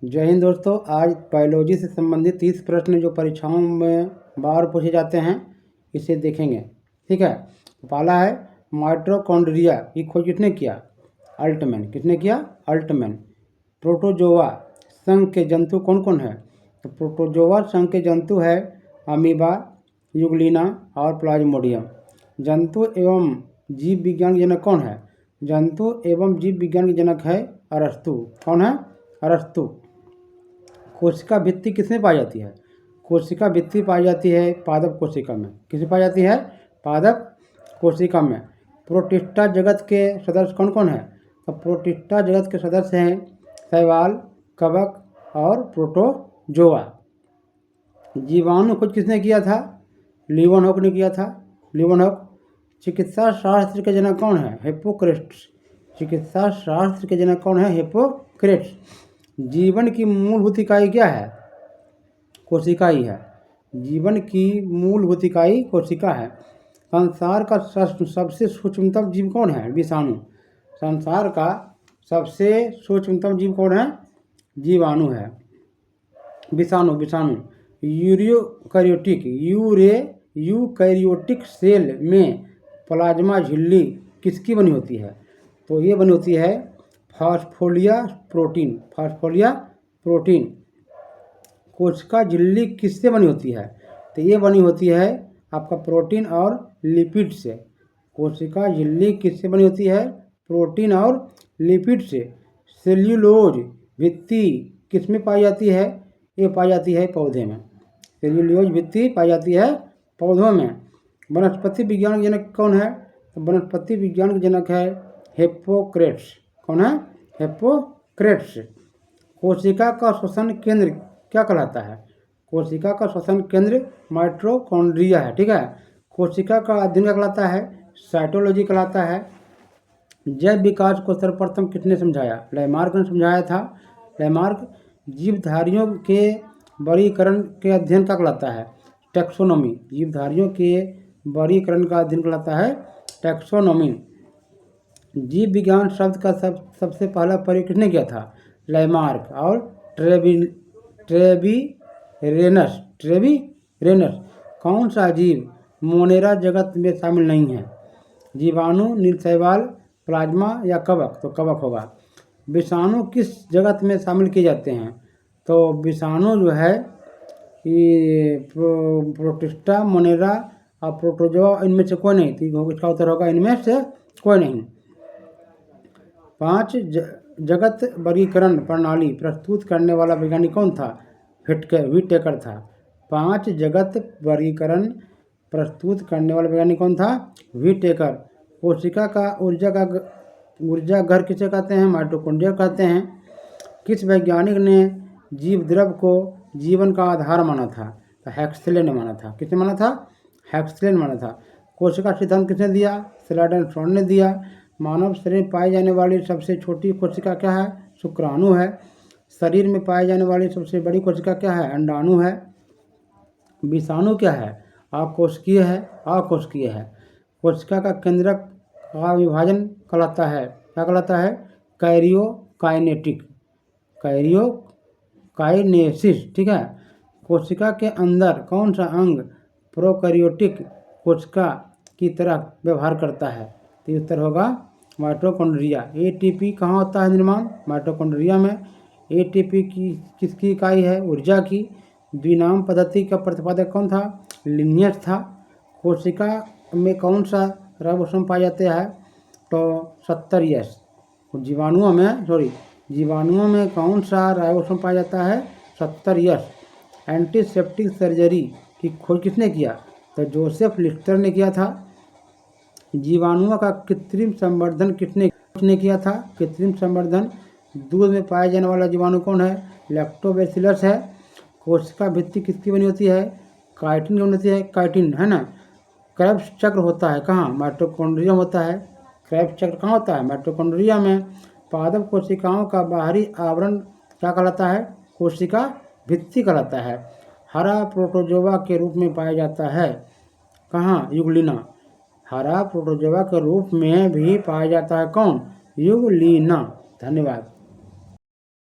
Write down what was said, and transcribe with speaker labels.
Speaker 1: जय हिंद दोस्तों। आज बायोलॉजी से संबंधित 30 प्रश्न जो परीक्षाओं में बार पूछे जाते हैं इसे देखेंगे। ठीक है, पहला है माइटोकॉन्ड्रिया की खोज किसने किया? अल्टमैन। किसने किया? अल्टमैन। प्रोटोजोआ संघ के जंतु कौन कौन है? तो प्रोटोजोआ संघ के जंतु है अमीबा, यूग्लिना और प्लाज्मोडियम। जंतु एवं जीव विज्ञान के जनक कौन है? जंतु एवं जीव विज्ञान के जनक है अरस्तु। कौन है? अरस्तु। कोशिका भित्ति किसमें पाई जाती है? कोशिका भित्ति पाई जाती है पादप कोशिका में। किसमें पाई जाती है? पादप कोशिका में। प्रोटिस्टा जगत के सदस्य कौन कौन है? तो प्रोटिस्टा जगत के सदस्य हैं शैवाल, कवक और प्रोटोजोआ। जीवाणु खोज किसने किया था? लीवनहॉक ने किया था। लीवनहॉक। चिकित्सा शास्त्र के जनक कौन है? हिप्पोक्रेट्स। चिकित्सा शास्त्र के जनक कौन है? हिप्पोक्रेट्स। जीवन की मूलभूत इकाई क्या है? कोशिका ही है। जीवन की मूलभूत इकाई कोशिका है। संसार का सबसे सूक्ष्मतम जीव कौन है? विषाणु। संसार का सबसे सूक्ष्मतम जीव कौन है? जीवाणु है। विषाणु। विषाणु यूकैरियोटिक सेल में प्लाज्मा झिल्ली किसकी बनी होती है? तो ये बनी होती है फास्फोलिया प्रोटीन। फास्फोलिया प्रोटीन। कोशिका झिल्ली किससे बनी होती है? तो ये बनी होती है आपका प्रोटीन और लिपिड से। कोशिका झिल्ली किससे बनी होती है? प्रोटीन और लिपिड से। सेल्यूलोज भित्ति किसमें पाई जाती है? ये पाई जाती है पौधे में। सेल्यूलोज भित्ति पाई जाती है पौधों में। वनस्पति विज्ञान के जनक कौन है? तो वनस्पति विज्ञान के जनक है हिप्पोक्रेट्स। कौन है? हिप्पोक्रेट्स। कोशिका का श्वसन केंद्र क्या कहलाता है? कोशिका का श्वसन केंद्र माइटोकॉन्ड्रिया है। ठीक है। कोशिका का अध्ययन क्या कहलाता है? साइटोलॉजी कहलाता है। जैव विकास को सर्वप्रथम किसने समझाया? लैमार्क ने समझाया था। लैमार्क। जीवधारियों के वर्गीकरण के अध्ययन का कहलाता है? टैक्सोनॉमी। जीवधारियों के वर्गीकरण का अध्ययन कहलाता है टैक्सोनॉमी। जीव विज्ञान शब्द का सबसे पहला प्रयोग किसने किया था? लैमार्क और ट्रेविरेनस। कौन सा जीव मोनेरा जगत में शामिल नहीं है? जीवाणु, नीलशैवाल, प्लाज्मा या कवक? तो कवक होगा। विषाणु किस जगत में शामिल किए जाते हैं? तो विषाणु जो है ये प्रोटिस्टा, मोनेरा और प्रोटोजोआ, इनमें से कोई नहीं। तो इसका उत्तर होगा इनमें से कोई नहीं। 5 जगत वर्गीकरण प्रणाली प्रस्तुत करने वाला वैज्ञानिक कौन था? व्हिटेकर था। 5 जगत वर्गीकरण प्रस्तुत करने वाला वैज्ञानिक कौन था? व्हिटेकर। कोशिका का ऊर्जा घर किसे कहते हैं? माइटोकॉन्ड्रिया कहते हैं। किस वैज्ञानिक ने जीव द्रव को जीवन का आधार माना था? तो हैक्सले ने माना था। किसने माना था? हैक्सले ने माना था। कोशिका सिद्धांत किसने दिया? स्लेडन ने दिया। मानव शरीर में पाई जाने वाली सबसे छोटी कोशिका क्या है? शुक्राणु है। शरीर में पाई जाने वाली सबसे बड़ी कोशिका क्या है? अंडाणु है। विषाणु क्या है? अकोशिकीय है। अकोशिकीय है। कोशिका का केंद्रक का विभाजन कहलाता है क्या कहलाता है? कैरियोकाइनेसिस। ठीक है। कोशिका के अंदर कौन सा अंग प्रोकैरियोटिक कोशिका की तरह व्यवहार करता है? तो उत्तर होगा माइटोकॉन्ड्रिया। एटीपी कहाँ होता है निर्माण? माइटोकॉन्ड्रिया में। एटीपी की किसकी इकाई है? ऊर्जा की। द्विनाम पद्धति का प्रतिपादक कौन था? लिनियस था। कोशिका में कौन सा राइबोसोम पाए जाते हैं? तो 70S। जीवाणुओं में कौन सा राइबोसोम पाया जाता है? 70S। एंटीसेप्टिक सर्जरी की खोज किसने किया? तो जोसेफ लिस्टर ने किया था। जीवाणुओं का कृत्रिम संवर्धन किसने किया था? कृत्रिम संवर्धन। दूध में पाया जाने वाला जीवाणु कौन है? लैक्टोबैसिलस है। कोशिका भित्ति किसकी बनी होती है? काइटिन की बनी होती है। काइटिन है ना। क्रेब्स चक्र होता है कहाँ? माइटोकॉन्ड्रिया होता है। क्रेब्स चक्र कहाँ होता है? माइटोकॉन्ड्रिया में। पादप कोशिकाओं का बाहरी आवरण क्या कहलाता है? कोशिका भित्ति कहलाता है। हरा प्रोटोजोआ के रूप में पाया जाता है कहाँ? यूग्लिना। हरा प्रोटोजोआ के रूप में भी पाया जाता है कौन? यूग्लिना। धन्यवाद।